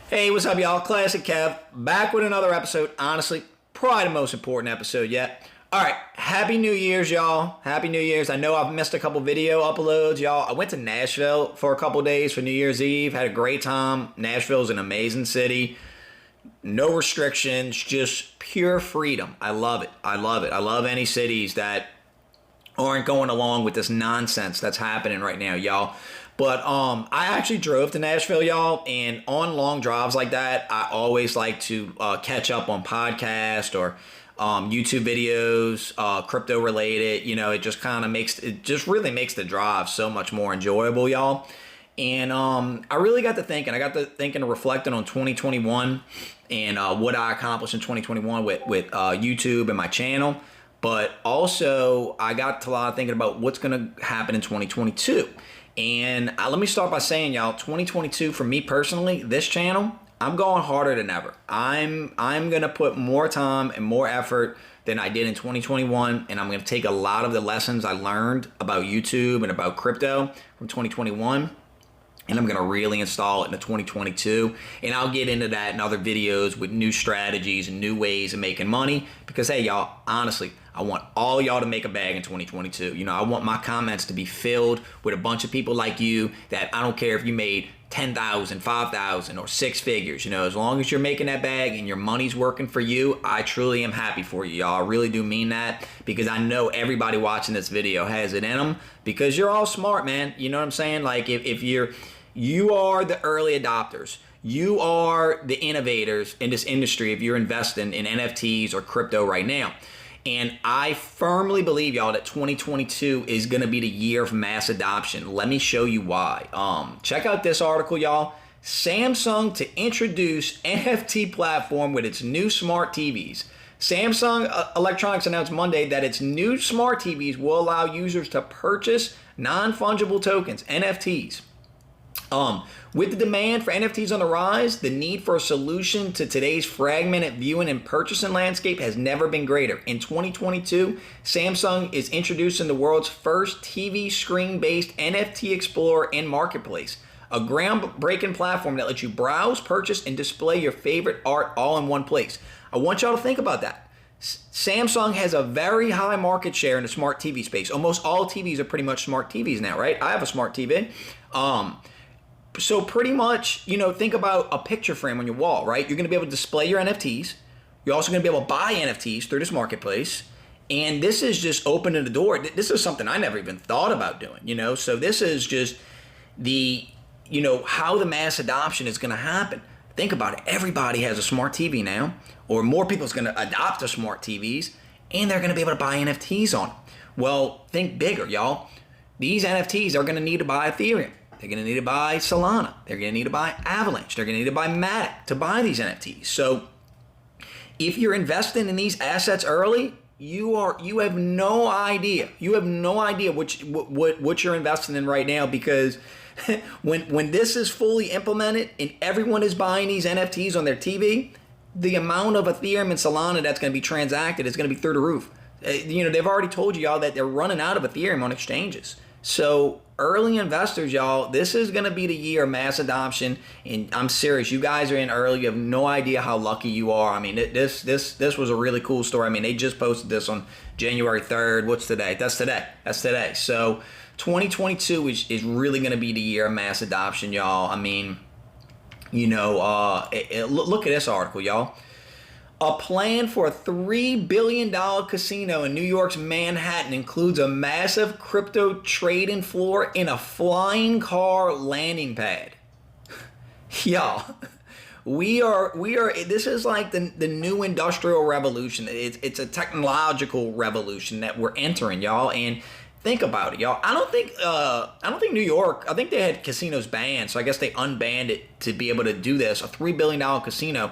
Hey, what's up, y'all? Classic Kev, back with another episode. Honestly, probably the most important episode yet. All right, Happy New Year's, y'all. Happy New Year's. I know I've missed a couple video uploads, y'all. I went to Nashville for a couple days for New Year's Eve. Had a great time. Nashville's an amazing city. No restrictions, just pure freedom. I love it. I love it. I love any cities that aren't going along with this nonsense that's happening right now, y'all. But I actually drove to Nashville, y'all, and on long drives like that, I always like to catch up on podcasts or YouTube videos, crypto related. You know, it just really makes the drive so much more enjoyable, y'all. And I really got to thinking. I got to thinking and reflecting on 2021 and what I accomplished in 2021 with YouTube and my channel. But also, I got a lot of thinking about what's going to happen in 2022. And let me start by saying, y'all, 2022 for me personally, this channel, I'm going harder than ever. I'm going to put more time and more effort than I did in 2021. And I'm going to take a lot of the lessons I learned about YouTube and about crypto from 2021. And I'm going to really install it into 2022. And I'll get into that in other videos with new strategies and new ways of making money. Because, hey, y'all, honestly, I want all y'all to make a bag in 2022. You know, I want my comments to be filled with a bunch of people like you that I don't care if you made 10,000, 5,000, or six figures. You know, as long as you're making that bag and your money's working for you, I truly am happy for you, y'all. I really do mean that because I know everybody watching this video has it in them because you're all smart, man. You know what I'm saying? Like if you are the early adopters. You are the innovators in this industry if you're investing in NFTs or crypto right now. And I firmly believe, y'all, that 2022 is going to be the year of mass adoption. Let me show you why. Check out this article, y'all. Samsung to introduce NFT platform with its new smart TVs. Samsung Electronics announced Monday that its new smart TVs will allow users to purchase non-fungible tokens, NFTs. With the demand for NFTs on the rise, the need for a solution to today's fragmented viewing and purchasing landscape has never been greater. In 2022, Samsung is introducing the world's first TV screen-based NFT Explorer and Marketplace, a groundbreaking platform that lets you browse, purchase, and display your favorite art all in one place. I want y'all to think about that. Samsung has a very high market share in the smart TV space. Almost all TVs are pretty much smart TVs now, right? I have a smart TV. So pretty much, you know, think about a picture frame on your wall, right? You're going to be able to display your NFTs. You're also going to be able to buy NFTs through this marketplace. And this is just opening the door. This is something I never even thought about doing, you know? So this is just how the mass adoption is going to happen. Think about it. Everybody has a smart TV now, or more people is going to adopt the smart TVs, and they're going to be able to buy NFTs on them. Well, think bigger, y'all. These NFTs are going to need to buy Ethereum. They're going to need to buy Solana. They're going to need to buy Avalanche. They're going to need to buy Matic to buy these NFTs. So if you're investing in these assets early, you have no idea. You have no idea what you're investing in right now because when this is fully implemented and everyone is buying these NFTs on their TV, the amount of Ethereum and Solana that's going to be transacted is going to be through the roof. They've already told you, y'all, that they're running out of Ethereum on exchanges. So early investors, y'all, this is going to be the year of mass adoption. And I'm serious. You guys are in early. You have no idea how lucky you are. I mean, this was a really cool story. I mean, they just posted this on January 3rd. What's today? That's today. So 2022 is really going to be the year of mass adoption, y'all. I mean, look at this article, y'all. A plan for a $3 billion casino in New York's Manhattan includes a massive crypto trading floor and a flying car landing pad. Y'all, this is like the new industrial revolution. It's a technological revolution that we're entering, y'all. And think about it, y'all. I don't think New York, I think they had casinos banned, so I guess they unbanned it to be able to do this. A $3 billion casino.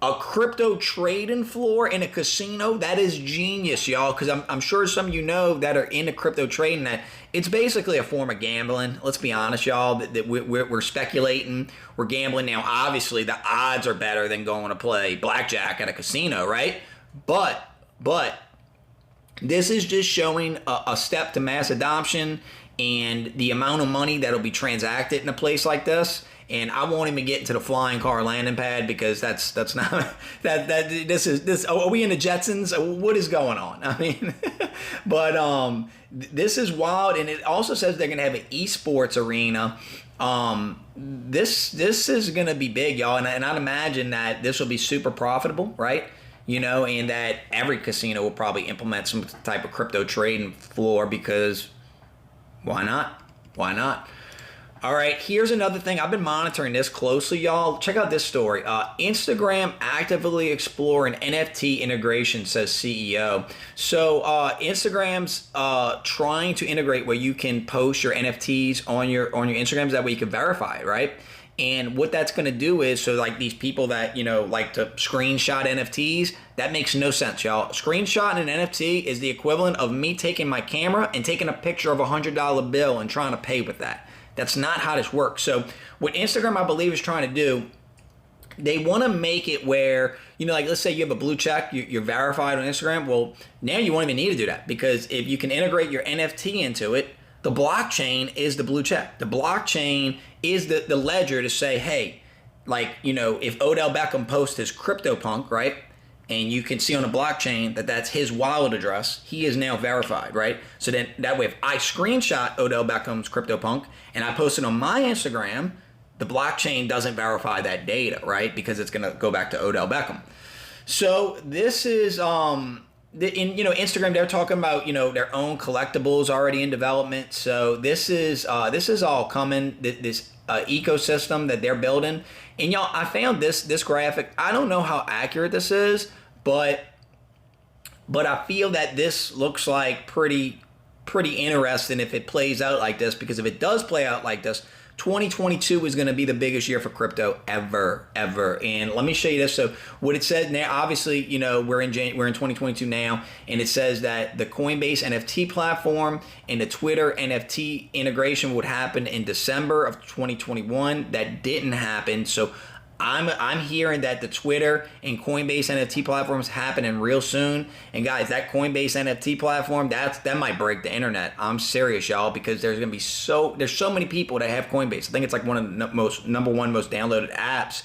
A crypto trading floor in a casino, that is genius, y'all, because I'm sure some of you know that are into crypto trading that it's basically a form of gambling. Let's be honest, y'all, that we're speculating, we're gambling. Now, obviously, the odds are better than going to play blackjack at a casino, right? But this is just showing a step to mass adoption and the amount of money that'll be transacted in a place like this. and I won't even get into the flying car landing pad because that's not this. Are we in the Jetsons? What is going on? I mean, but this is wild, and it also says they're gonna have an esports arena. This is gonna be big, y'all, and I'd imagine that this will be super profitable, right? You know, and that every casino will probably implement some type of crypto trading floor because why not? Why not? All right, here's another thing. I've been monitoring this closely, y'all. Check out this story. Instagram actively exploring NFT integration, says CEO. So Instagram's trying to integrate where you can post your NFTs on your Instagrams. That way you can verify it, right? And what that's going to do is, so like these people that, you know, like to screenshot NFTs, that makes no sense, y'all. Screenshotting an NFT is the equivalent of me taking my camera and taking a picture of a $100 bill and trying to pay with that. That's not how this works. So what Instagram, I believe, is trying to do, they want to make it where, you know, like let's say you have a blue check, you're verified on Instagram. Well, now you won't even need to do that because if you can integrate your NFT into it, the blockchain is the blue check. The blockchain is the ledger to say, hey, like, you know, if Odell Beckham posts his CryptoPunk, right? And you can see on the blockchain that that's his wallet address, he is now verified, right? So then that way, if I screenshot Odell Beckham's CryptoPunk and I post it on my Instagram, the blockchain doesn't verify that data, right? Because it's going to go back to Odell Beckham. So this is, in, you know, Instagram, they're talking about, you know, their own collectibles already in development. So this is all coming, this ecosystem that they're building. And y'all, I found this graphic. I don't know how accurate this is, but I feel that this looks like pretty interesting if it plays out like this, because if it does play out like this, 2022 is going to be the biggest year for crypto ever. And let me show you this. So what it says now, obviously, you know, we're in 2022 now, and it says that the Coinbase NFT platform and the Twitter NFT integration would happen in December of 2021. That didn't happen. So I'm hearing that the Twitter and Coinbase NFT platforms happening real soon. And guys, that Coinbase NFT platform, that might break the internet. I'm serious, y'all, because there's so many people that have Coinbase. I think it's like one of the number one most downloaded apps,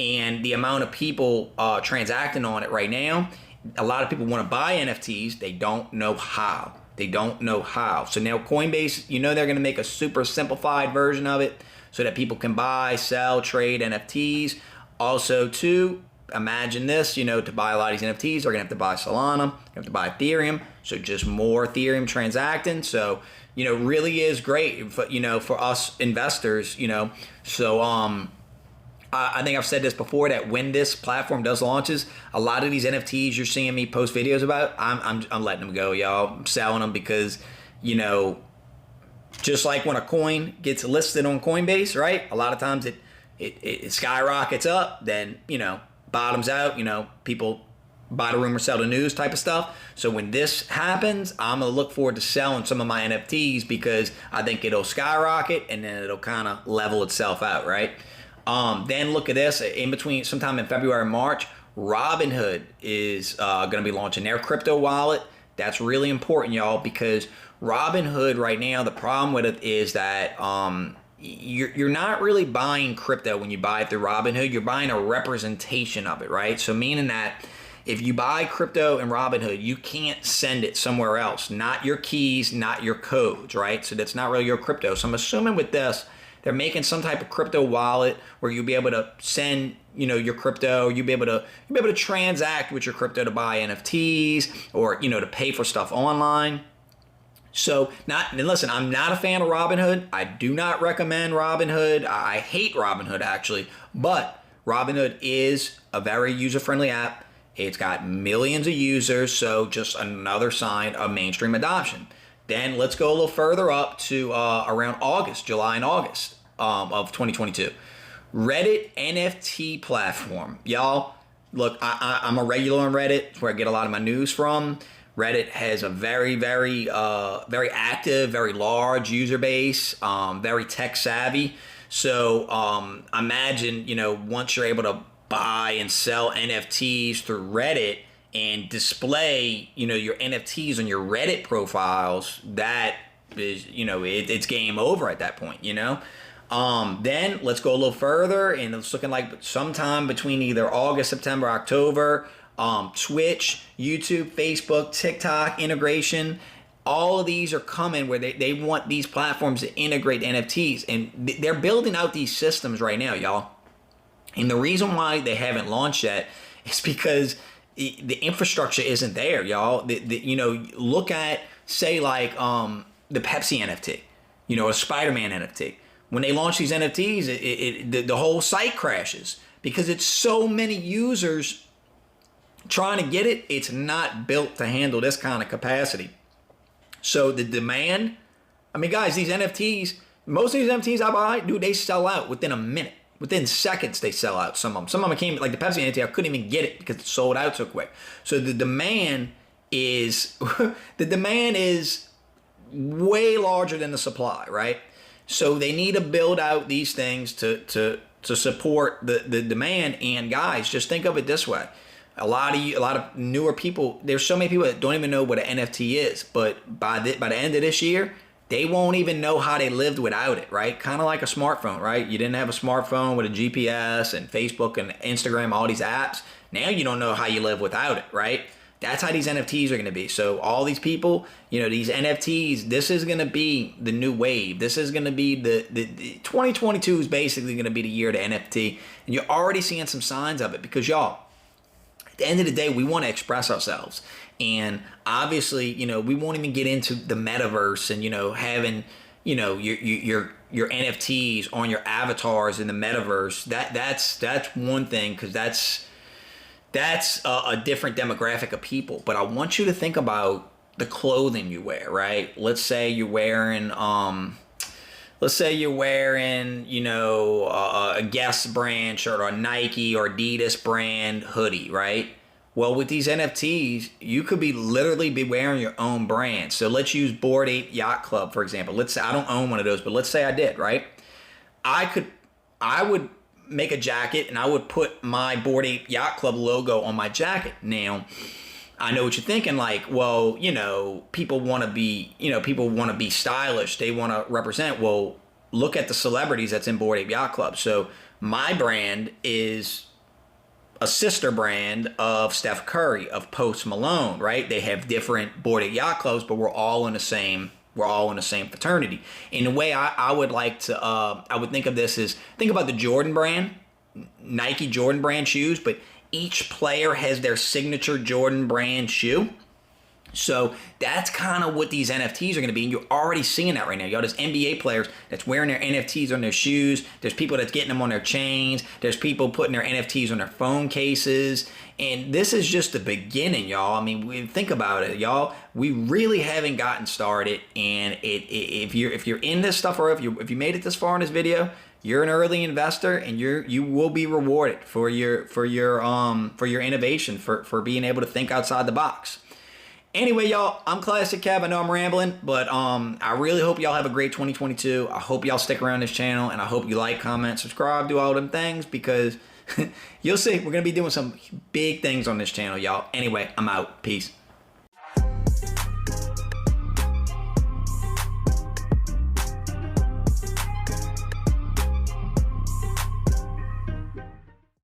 and the amount of people transacting on it right now. A lot of people want to buy NFTs. They don't know how. So now Coinbase, you know, they're going to make a super simplified version of it, so that people can buy, sell, trade NFTs. Also, too, imagine this, you know, to buy a lot of these NFTs, they're going to have to buy Solana, they have to buy Ethereum, so just more Ethereum transacting. So, you know, really is great, for, you know, for us investors, you know. So, I think I've said this before, that when this platform does launches, a lot of these NFTs you're seeing me post videos about, I'm letting them go, y'all. I'm selling them because, you know, just like when a coin gets listed on Coinbase, right? A lot of times it skyrockets up, then, you know, bottoms out, you know, people buy the rumor, sell the news type of stuff. So when this happens, I'm going to look forward to selling some of my NFTs because I think it'll skyrocket and then it'll kind of level itself out, right? Then look at this, in between, sometime in February and March, Robinhood is going to be launching their crypto wallet. That's really important, y'all, because Robinhood right now, the problem with it is that you're not really buying crypto when you buy it through Robinhood. You're buying a representation of it, right? So meaning that if you buy crypto in Robinhood, you can't send it somewhere else. Not your keys, not your codes, right? So that's not really your crypto. So I'm assuming with this, they're making some type of crypto wallet where you'll be able to send, you know, your crypto. You'll be able to transact with your crypto to buy NFTs or, you know, to pay for stuff online. So, and listen, I'm not a fan of Robinhood. I do not recommend Robinhood. I hate Robinhood, actually. But Robinhood is a very user-friendly app. It's got millions of users, so just another sign of mainstream adoption. Then let's go a little further up to around July and August of 2022. Reddit NFT platform. Y'all, look, I'm a regular on Reddit. It's where I get a lot of my news from. Reddit has a very, very active, very large user base, very tech savvy. So imagine, you know, once you're able to buy and sell NFTs through Reddit and display, you know, your NFTs on your Reddit profiles, that is, you know, it's game over at that point, you know. Then let's go a little further, and it's looking like sometime between either August, September, October, Twitch, YouTube, Facebook, TikTok integration. All of these are coming where they want these platforms to integrate NFTs, and they're building out these systems right now, y'all. And the reason why they haven't launched yet is because the infrastructure isn't there, y'all. You know, look at, say, like the Pepsi NFT, you know, a Spider-Man NFT. When they launch these NFTs, the whole site crashes because it's so many users trying to get it. It's not built to handle this kind of capacity. So the demand, I mean, guys, these NFTs, most of these NFTs I buy, dude, they sell out within a minute. Within seconds, they sell out. Some of them. Some of them came, like the Pepsi NFT, I couldn't even get it because it sold out so quick. So the demand is, the demand is way larger than the supply, right? So they need to build out these things to support the demand. And guys, just think of it this way. A lot of newer people, there's so many people that don't even know what an NFT is, but by the end of this year, they won't even know how they lived without it, right? Kind of like a smartphone, right? You didn't have a smartphone with a GPS and Facebook and Instagram, all these apps. Now you don't know how you live without it, right? That's how these NFTs are going to be. So all these people, you know, these NFTs, this is going to be the new wave. This is going to be the 2022 is basically going to be the year to NFT. And you're already seeing some signs of it because, y'all, at the end of the day, we want to express ourselves. And obviously, you know, we won't even get into the metaverse and, you know, having, you know, your NFTs on your avatars in the metaverse. That's one thing, because that's a different demographic of people. But I want you to think about the clothing you wear, right? Let's say you're wearing you know, a Guess brand shirt or a Nike or Adidas brand hoodie, right? Well, with these NFTs, you could literally be wearing your own brand. So let's use Bored Ape Yacht Club, for example. Let's say I don't own one of those, but let's say I did, right? I would make a jacket and I would put my Bored Ape Yacht Club logo on my jacket. Now, I know what you're thinking, like, well, you know, people want to be stylish. They want to represent. Well, look at the celebrities that's in Bored Ape Yacht Club. So my brand is a sister brand of Steph Curry, of Post Malone, right? They have different Bored Ape Yacht Clubs, but we're all in the same fraternity. In the way I would like to, I would think of this as, think about the Jordan brand, Nike Jordan brand shoes, but each player has their signature Jordan brand shoe. So that's kind of what these NFTs are going to be. And you're already seeing that right now. Y'all, there's NBA players that's wearing their NFTs on their shoes. There's people that's getting them on their chains. There's people putting their NFTs on their phone cases. And this is just the beginning, y'all. I mean, think about it, y'all. We really haven't gotten started. And if you're in this stuff, or if you made it this far in this video, you're an early investor, and you will be rewarded for your innovation, for being able to think outside the box. Anyway, y'all, I'm Classic Cab. I know I'm rambling, but I really hope y'all have a great 2022. I hope y'all stick around this channel, and I hope you like, comment, subscribe, do all them things, because you'll see we're going to be doing some big things on this channel, y'all. Anyway, I'm out. Peace.